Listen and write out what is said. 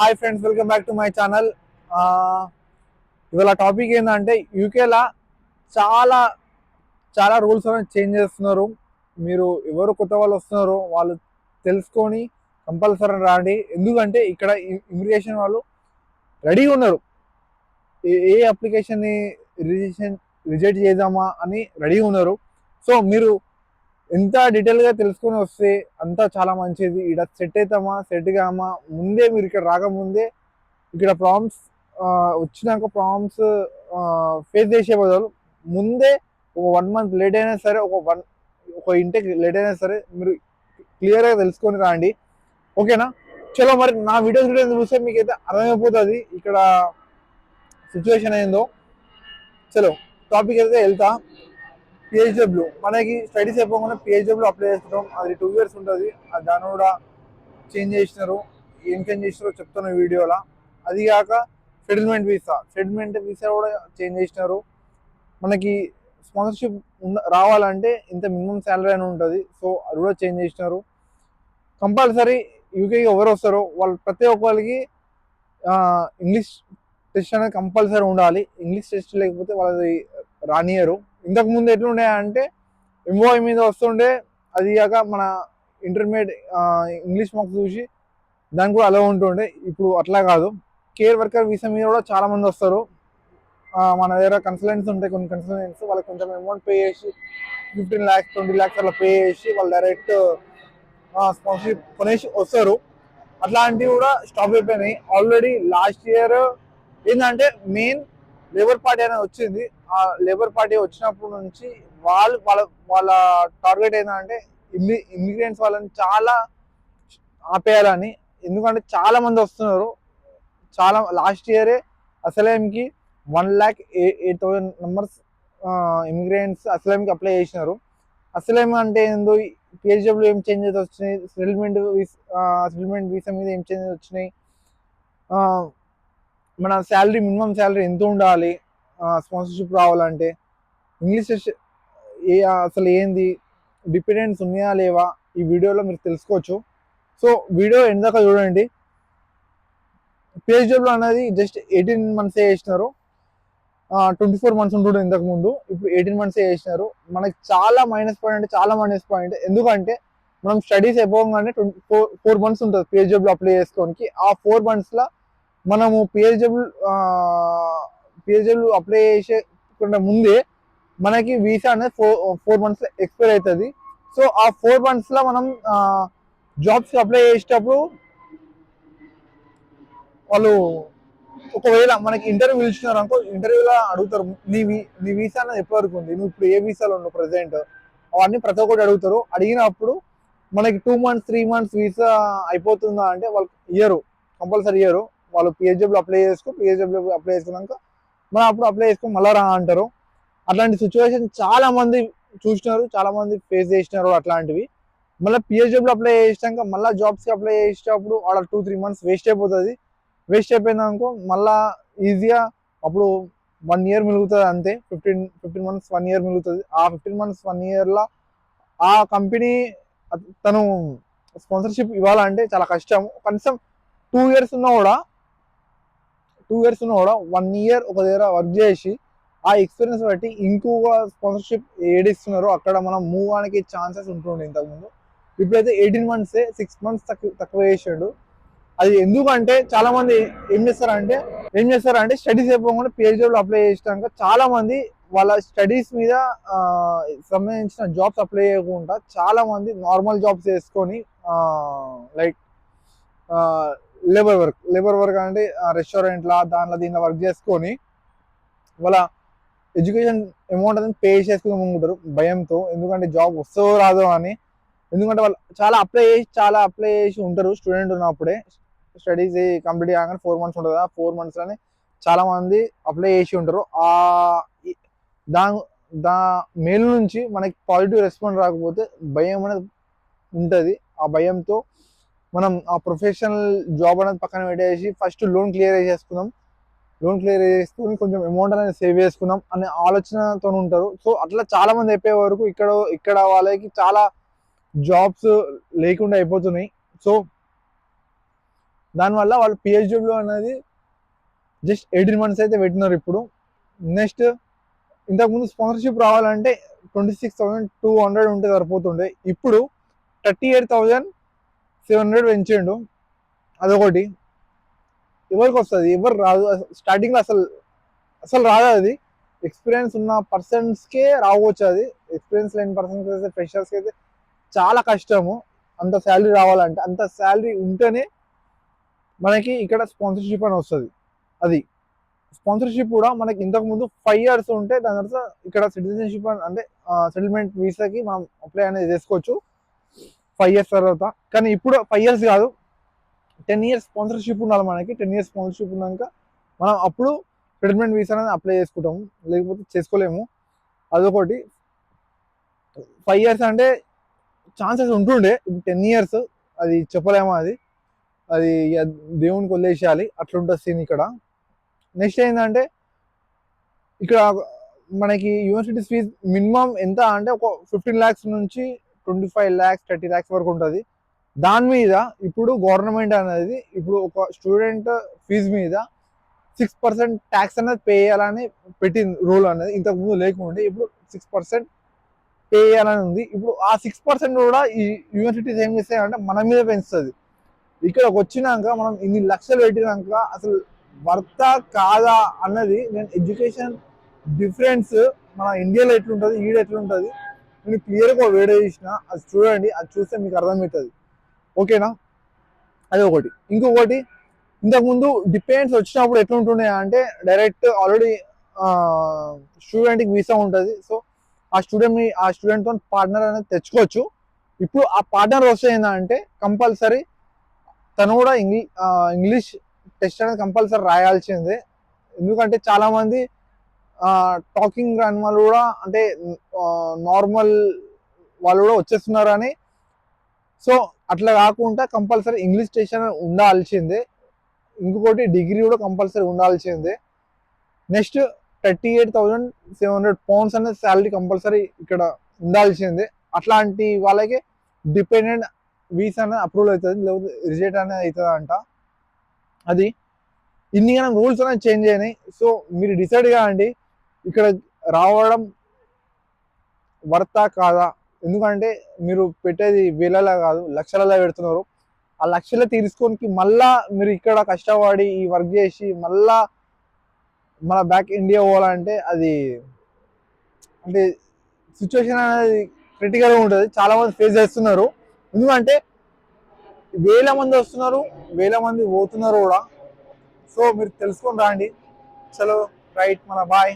Hi friends, welcome back to my channel. ఇవాళ topic ఏంటంటే యూకేలో చాలా చాలా రూల్స్ అనేది చేంజ్ చేస్తున్నారు. మీరు ఎవరు కొత్త వాళ్ళు వస్తున్నారో వాళ్ళు తెలుసుకొని కంపల్సరీ రాండి. ఎందుకంటే ఇక్కడ ఇమిగ్రేషన్ వాళ్ళు రెడీగా ఉన్నారు. ఏ అప్లికేషన్ని రిజెక్ట్ చేద్దామా అని రెడీగా ఉన్నారు. సో మీరు ఎంత డీటెయిల్గా తెలుసుకొని వస్తే అంతా చాలా మంచిది. ఇక్కడ సెట్ అవుతామా సెట్ కామా ముందే మీరు ఇక్కడ రాకముందే ఇక్కడ ప్రాబ్లమ్స్ వచ్చినాక ప్రాబ్లమ్స్ ఫేస్ చేసే బదులు ముందే ఒక 1 మంత్ లేట్ అయినా సరే ఒక ఇంటికి లేట్ అయినా సరే మీరు క్లియర్గా తెలుసుకొని రండి. ఓకేనా? చలో మరి నా వీడియోస్ కూడా చూస్తే మీకు అయితే అర్థమైపోతుంది ఇక్కడ సిచ్యువేషన్ ఏందో. చలో టాపిక్ అయితే వెళ్తా. పిహెచ్డబ్ల్యూ మనకి స్టడీస్ అయిపోకుండా పిహెచ్డబ్ల్యూ అప్లై చేస్తున్నాం. అది 2 years ఉంటుంది. దాన్ని కూడా చేంజ్ చేసినారు. ఏం చేంజ్ చేసినారో చెప్తాను ఈ వీడియోలో. అది కాక సెటిల్మెంట్ వీసా కూడా చేంజ్ చేసినారు. మనకి స్పాన్సర్షిప్ రావాలంటే ఇంత మినిమం శాలరీ అని ఉంటుంది. సో అది కూడా చేంజ్ చేసినారు. కంపల్సరీ యూకేకి ఎవరు వస్తారో వాళ్ళు ప్రతి ఒక్కరికి ఇంగ్లీష్ టెస్ట్ అనేది కంపల్సరీ ఉండాలి. ఇంగ్లీష్ టెస్ట్ లేకపోతే వాళ్ళది రానియరు. ఇంతకుముందు ఎట్లుండే అంటే ఎంఓఐ మీద వస్తుండే, అది కాక మన ఇంటర్మీడియట్ ఇంగ్లీష్ మార్క్స్ చూసి దానికి కూడా అలా ఉంటుండే. ఇప్పుడు అట్లా కాదు. కేర్ వర్కర్ వీసా మీద కూడా చాలా మంది వస్తారు. మన దగ్గర కన్సల్టెంట్స్ ఉంటాయి, కొన్ని కన్సల్టెంట్స్ వాళ్ళకి కొంచెం అమౌంట్ పే చేసి 15 lakhs 20 lakhs అలా పే చేసి వాళ్ళు డైరెక్ట్ స్పాన్సర్షిప్ కొనేసి వస్తారు. అట్లాంటివి కూడా స్టాప్ అయిపోయినాయి ఆల్రెడీ. లాస్ట్ ఇయర్ ఏంటంటే మెయిన్ లేబర్ పార్టీ అనేది వచ్చింది. ఆ లేబర్ పార్టీ వచ్చినప్పటి నుంచి వాళ్ళ వాళ్ళ టార్గెట్ ఏంటంటే ఇమిగ్రెంట్స్ వాళ్ళని చాలా ఆపేయాలని. ఎందుకంటే చాలా మంది వస్తున్నారు. చాలా లాస్ట్ ఇయరే అసలేంకి 1,08,000 మెంబర్స్ ఇమిగ్రెంట్స్ అసలేంకి అప్లై చేసినారు. అసలేం అంటే ఏందో, పిహెచ్డబ్ల్యూ ఏం చేంజెస్ వచ్చినాయి, సెటిల్మెంట్ వీసా మీద ఏం చేంజెస్ వచ్చినాయి, మన శాలరీ మినిమం శాలరీ ఎంత ఉండాలి స్పాన్సర్షిప్ రావాలంటే, ఇంగ్లీష్ అసలు ఏంది, డిపెండెన్స్ ఉన్నాయా లేవా, ఈ వీడియోలో మీరు తెలుసుకోవచ్చు. సో వీడియో ఎందాక చూడండి. పిహెచ్డబ్ల్యూ అనేది జస్ట్ 18 months చేసినారు. 24 months ఉంటుండే ఇంతకు ముందు, ఇప్పుడు 18 months చేసినారు. మనకి చాలా మైనస్ పాయింట్ అంటే చాలా మైనస్ పాయింట్. ఎందుకంటే మనం స్టడీస్ అయిపోగానే 4 months ఉంటుంది పిహెచ్డబ్ల్యూ అప్లై చేసుకోవడానికి. ఆ 4 monthsలో మనము పిహెచ్డబ్ల్యూ అప్లై చేసే ముందే మనకి వీసా అనేది 4 months ఎక్స్పైర్ అవుతుంది. సో ఆ 4 monthsలో మనం జాబ్స్కి అప్లై చేసేటప్పుడు వాళ్ళు ఒకవేళ మనకి ఇంటర్వ్యూ పిలిచినారు అనుకో, ఇంటర్వ్యూలో అడుగుతారు నీ వీసా అనేది ఎప్పటి వరకు ఉంది, నువ్వు ఇప్పుడు ఏ వీసాలో ఉన్నావు ప్రజెంట్, అవన్నీ ప్రతి ఒక్కటి అడుగుతారు. అడిగినప్పుడు మనకి 2 months 3 months వీసా అయిపోతుందా అంటే వాళ్ళు ఇయ్యరు, కంపల్సరీ ఇయ్యరు. వాళ్ళు పిహెచ్డబ్ల్యూ అప్లై చేసుకున్నాక మనం అప్పుడు అప్లై చేసుకొని మళ్ళా రా అంటారు. అట్లాంటి సిచ్యువేషన్ చాలా మంది చూసినారు, చాలా మంది ఫేస్ చేసినారు అట్లాంటివి. మళ్ళీ పిహెచ్డబ్ల్యూ అప్లై చేసినాక మళ్ళీ జాబ్స్కి అప్లై చేసేటప్పుడు ఆడ 2-3 months వేస్ట్ అయిపోతుంది. వేస్ట్ అయిపోయిందనుకో మళ్ళీ ఈజీగా అప్పుడు 1 year మిగులుతుంది అంతే. 15 months 1 year మిగులుతుంది. ఆ 15 months 1 yearలో ఆ కంపెనీ తను స్పాన్సర్షిప్ ఇవ్వాలంటే చాలా కష్టం. కనీసం 2 years ఉన్నా కూడా 1 year ఒక దగ్గర వర్క్ చేసి ఆ ఎక్స్పీరియన్స్ బట్టి ఇంకొక స్పాన్సర్షిప్ ఏడిస్తున్నారో అక్కడ మనం మూవ్ అవడానికి ఛాన్సెస్ ఉంటుండే ఇంతకుముందు. ఇప్పుడైతే 18 months 6 months తక్కువ చేసాడు. అది ఎందుకంటే చాలా మంది ఏం చేస్తారంటే స్టడీస్ అయిపోకుండా పిహెచ్డబ్ల్యూ అప్లై చేసినాక చాలా మంది వాళ్ళ స్టడీస్ మీద సంబంధించిన జాబ్స్ అప్లై చేయకుండా చాలా మంది నార్మల్ జాబ్స్ చేసుకొని లైక్ లేబర్ వర్క్ అంటే రెస్టారెంట్లా దీనిలో వర్క్ చేసుకొని వాళ్ళ ఎడ్యుకేషన్ అమౌంట్ అనేది పే చేసుకుంటారు భయంతో. ఎందుకంటే జాబ్ వస్తుందో రాదో అని. ఎందుకంటే వాళ్ళు చాలా అప్లై చేసి ఉంటారు స్టూడెంట్ ఉన్నప్పుడే. స్టడీస్ కంప్లీట్ కాగానే 4 months ఉంటుంది. ఆ 4 monthsలోనే చాలా మంది అప్లై చేసి ఉంటారు. దా మెయిల్ నుంచి మనకి పాజిటివ్ రెస్పాన్స్ రాకపోతే భయం అనేది ఉంటుంది. ఆ భయంతో మనం ఆ ప్రొఫెషనల్ జాబ్ అనేది పక్కన పెట్టేసి ఫస్ట్ లోన్ క్లియర్ చేసుకుని కొంచెం అమౌంట్ అనేది సేవ్ చేసుకుందాం అనే ఆలోచనతో ఉంటారు. సో అట్లా చాలా మంది అయిపోయే వరకు ఇక్కడ వాళ్ళకి చాలా జాబ్స్ లేకుండా అయిపోతున్నాయి. సో దానివల్ల వాళ్ళు పిహెచ్డబ్ల్యూ అనేది జస్ట్ 18 months అయితే పెట్టినారు ఇప్పుడు. నెక్స్ట్ ఇంతకుముందు స్పాన్సర్షిప్ రావాలంటే 26,200 ఉంటే సరిపోతుండే, ఇప్పుడు 38,700 పెంచిండు. అదొకటి. ఎవరికి వస్తుంది? ఎవరు రాదు స్టార్టింగ్లో, అసలు అసలు రాదు అది. ఎక్స్పీరియన్స్ ఉన్న పర్సన్స్కే రావచ్చు అది. ఎక్స్పీరియన్స్ లేని పర్సన్స్ అయితే, ఫ్రెషర్స్కి అయితే చాలా కష్టము అంత శాలరీ రావాలంటే. అంత శాలరీ ఉంటేనే మనకి ఇక్కడ స్పాన్సర్షిప్ అని వస్తుంది. అది స్పాన్సర్షిప్ కూడా మనకి ఇంతకుముందు 5 years ఉంటే దాని తర్వాత ఇక్కడ సిటిజన్షిప్ అంటే సెటిల్మెంట్ వీసాకి మనం అప్లై అనేది చేసుకోవచ్చు 5 years తర్వాత. కానీ ఇప్పుడు 5 years కాదు, 10 years స్పాన్సర్షిప్ ఉండాలి మనకి. 10 years స్పాన్సర్షిప్ ఉన్నాక మనం అప్పుడు సెటిల్మెంట్ వీసా అనేది అప్లై చేసుకుంటాము, లేకపోతే చేసుకోలేము. అదొకటి. 5 years అంటే ఛాన్సెస్ ఉంటుండే, 10 years అది చెప్పలేము. అది అది దేవునికి వదిలేసేయాలి, అట్లుంటుంది సీన్ ఇక్కడ. నెక్స్ట్ ఏంటంటే ఇక్కడ మనకి యూనివర్సిటీ ఫీజ్ మినిమం ఎంత అంటే ఒక 15 lakhs నుంచి 25 lakhs 30 lakhs వరకు ఉంటుంది. దాని మీద ఇప్పుడు గవర్నమెంట్ అనేది ఇప్పుడు ఒక స్టూడెంట్ ఫీజు మీద 6% ట్యాక్స్ అనేది పే చేయాలని పెట్టింది రూల్ అనేది. ఇంతకుముందు లేకుండే, ఇప్పుడు 6% పే చేయాలని ఉంది. ఇప్పుడు ఆ 6% కూడా ఈ యూనివర్సిటీస్ ఏం చేస్తాయంటే మన మీద పెంచుతుంది. ఇక్కడికి వచ్చినాక మనం ఇన్ని లక్షలు పెట్టినాక అసలు వర్తా కాదా అన్నది, నేను ఎడ్యుకేషన్ డిఫరెన్స్ మన ఇండియాలో ఎట్లుంటుంది, ఈడ ఎట్లుంటుంది నేను క్లియర్గా వీడియో చేసిన, అది చూడండి. అది చూస్తే మీకు అర్థమవుతుంది. ఓకేనా? అది ఒకటి. ఇంకొకటి, ఇంతకుముందు డిపెండ్స్ వచ్చినప్పుడు ఎట్లుంటుండే అంటే డైరెక్ట్ ఆల్రెడీ స్టూడెంట్కి వీసా ఉంటుంది. సో ఆ స్టూడెంట్తో పార్ట్నర్ అనేది తెచ్చుకోవచ్చు. ఇప్పుడు ఆ పార్ట్నర్ వస్తే ఏంటంటే కంపల్సరీ తను కూడా ఇంగ్లీష్ టెస్ట్ అనేది కంపల్సరీ రాయాల్సిందే. ఎందుకంటే చాలామంది టాకింగ్ రాని వాళ్ళు కూడా, అంటే నార్మల్ వాళ్ళు కూడా వచ్చేస్తున్నారు అని. సో అట్లా కాకుండా కంపల్సరీ ఇంగ్లీష్ టెస్ట్ అనేది ఉండాల్సిందే. ఇంకొకటి డిగ్రీ కూడా కంపల్సరీ ఉండాల్సిందే. నెక్స్ట్ 38,700 pounds అనేది శాలరీ కంపల్సరీ ఇక్కడ ఉండాల్సిందే. అట్లాంటి వాళ్ళకి డిపెండెంట్ వీసా అనేది అప్రూవల్ అవుతుంది, లేకపోతే రిజెక్ట్ అనేది అవుతుంది అంట. అది ఇన్ని రూల్స్ అనేది చేంజ్ అయినాయి. సో మీరు డిసైడ్ కాండి ఇక్కడ రావడం వర్తా కాదా. ఎందుకంటే మీరు పెట్టేది వేలలా కాదు, లక్షలలో పెడుతున్నారు. ఆ లక్షలు తీసుకోనికి మళ్ళా మీరు ఇక్కడ కష్టపడి ఈ వర్క్ చేసి మళ్ళా మన బ్యాక్ ఇండియా పోవాలంటే అది అంటే సిచ్యువేషన్ అనేది క్రిటికల్గా ఉంటుంది. చాలా మంది ఫేస్ చేస్తున్నారు. ఎందుకంటే వేల మంది వస్తున్నారు, వేల మంది పోతున్నారు కూడా. సో మీరు తెలుసుకొని రాండి. చలో రైట్, మన బాయ్.